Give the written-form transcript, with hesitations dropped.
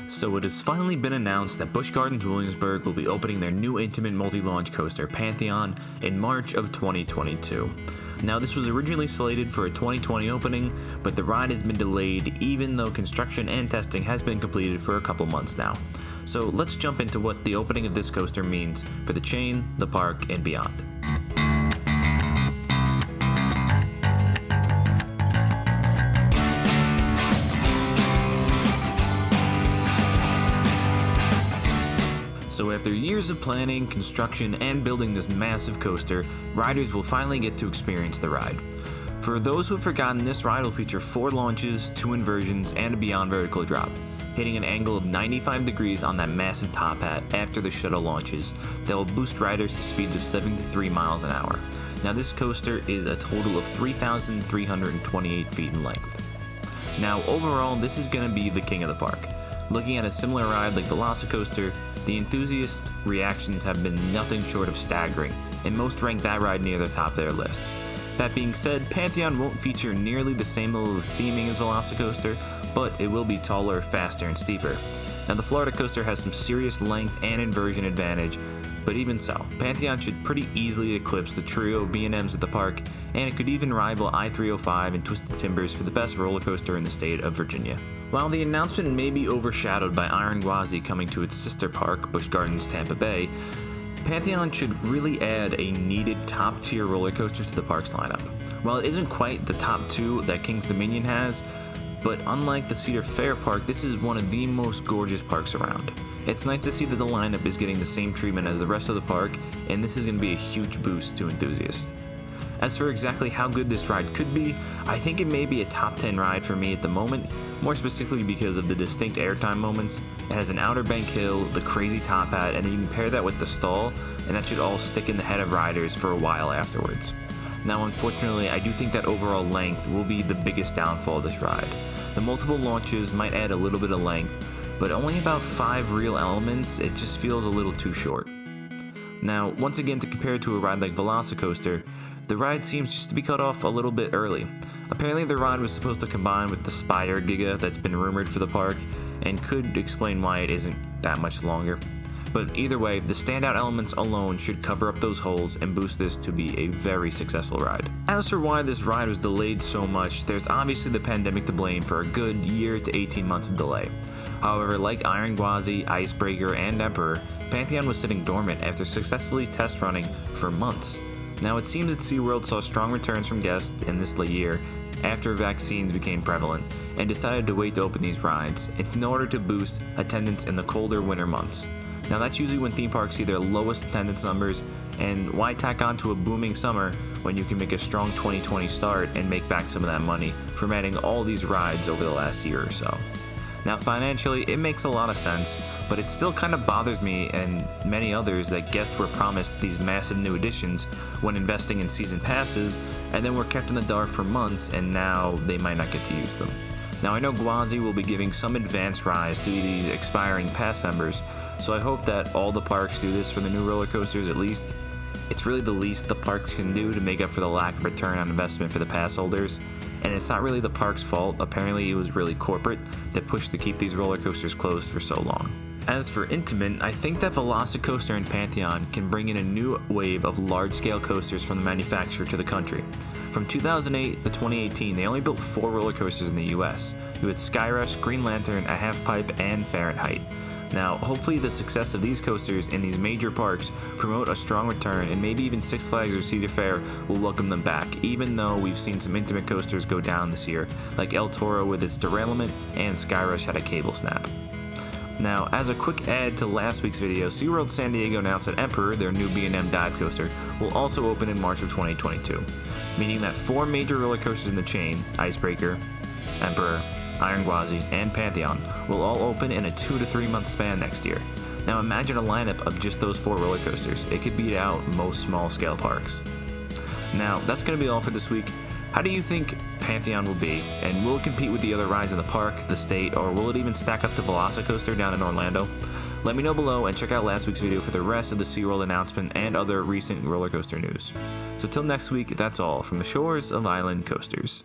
So it has finally been announced that Busch Gardens Williamsburg will be opening their new Intamin multi-launch coaster, Pantheon, in March of 2022. Now, this was originally slated for a 2020 opening, but the ride has been delayed even though construction and testing has been completed for a couple months now. So let's jump into what the opening of this coaster means for the chain, the park, and beyond. So after years of planning, construction, and building this massive coaster, riders will finally get to experience the ride. For those who have forgotten, this ride will feature 4 launches, 2 inversions, and a beyond vertical drop, hitting an angle of 95 degrees on that massive top hat after the shuttle launches that will boost riders to speeds of 73 miles an hour. Now, this coaster is a total of 3,328 feet in length. Now, overall, this is going to be the king of the park. Looking at a similar ride like Velocicoaster, the enthusiast reactions have been nothing short of staggering, and most rank that ride near the top of their list. That being said, Pantheon won't feature nearly the same level of theming as Velocicoaster, but it will be taller, faster, and steeper. Now, the Florida coaster has some serious length and inversion advantage, but even so, Pantheon should pretty easily eclipse the trio of B&Ms at the park, and it could even rival I-305 and Twisted Timbers for the best roller coaster in the state of Virginia. While the announcement may be overshadowed by Iron Gwazi coming to its sister park, Busch Gardens Tampa Bay, Pantheon should really add a needed top-tier roller coaster to the park's lineup. While it isn't quite the top 2 that King's Dominion has, but unlike the Cedar Fair Park, this is one of the most gorgeous parks around. It's nice to see that the lineup is getting the same treatment as the rest of the park, and this is going to be a huge boost to enthusiasts. As for exactly how good this ride could be, I think it may be a top 10 ride for me at the moment, more specifically because of the distinct airtime moments. It has an Outer Bank hill, the crazy top hat, and then you can pair that with the stall, and that should all stick in the head of riders for a while afterwards. Now, unfortunately, I do think that overall length will be the biggest downfall of this ride. The multiple launches might add a little bit of length, but only about 5 real elements, it just feels a little too short. Now, once again, to compare it to a ride like Velocicoaster, the ride seems just to be cut off a little bit early. Apparently, the ride was supposed to combine with the Spire Giga that's been rumored for the park, and could explain why it isn't that much longer. But either way, the standout elements alone should cover up those holes and boost this to be a very successful ride. As for why this ride was delayed so much, there's obviously the pandemic to blame for a good year to 18 months of delay. However, like Iron Gwazi, Icebreaker, and Emperor, Pantheon was sitting dormant after successfully test running for months. Now, it seems that SeaWorld saw strong returns from guests in this year after vaccines became prevalent, and decided to wait to open these rides in order to boost attendance in the colder winter months. Now, that's usually when theme parks see their lowest attendance numbers, and why tack on to a booming summer when you can make a strong 2020 start and make back some of that money from adding all these rides over the last year or so. Now, financially, it makes a lot of sense, but it still kind of bothers me and many others that guests were promised these massive new additions when investing in season passes, and then were kept in the dark for months, and now they might not get to use them. Now, I know Gwazi will be giving some advanced rides to these expiring pass members, so I hope that all the parks do this for the new roller coasters at least. It's really the least the parks can do to make up for the lack of return on investment for the pass holders, and it's not really the park's fault. Apparently, it was really corporate that pushed to keep these roller coasters closed for so long. As for Intamin, I think that Velocicoaster and Pantheon can bring in a new wave of large-scale coasters from the manufacturer to the country. From 2008 to 2018, they only built 4 roller coasters in the US. You had Skyrush, Green Lantern, a Half Pipe, and Fahrenheit. Now, hopefully the success of these coasters in these major parks promote a strong return, and maybe even Six Flags or Cedar Fair will welcome them back, even though we've seen some intimate coasters go down this year, like El Toro with its derailment, and Skyrush had a cable snap. Now, as a quick add to last week's video, SeaWorld San Diego announced that Emperor, their new B&M dive coaster, will also open in March of 2022, meaning that 4 major roller coasters in the chain, Icebreaker, Emperor, Iron Gwazi, and Pantheon, will all open in a 2 to 3 month span next year. Now, imagine a lineup of just those 4 roller coasters. It could beat out most small scale parks. Now, that's going to be all for this week. How do you think Pantheon will be, and will it compete with the other rides in the park, the state, or will it even stack up to Velocicoaster down in Orlando? Let me know below, and check out last week's video for the rest of the SeaWorld announcement and other recent roller coaster news. So till next week, that's all from the shores of Island Coasters.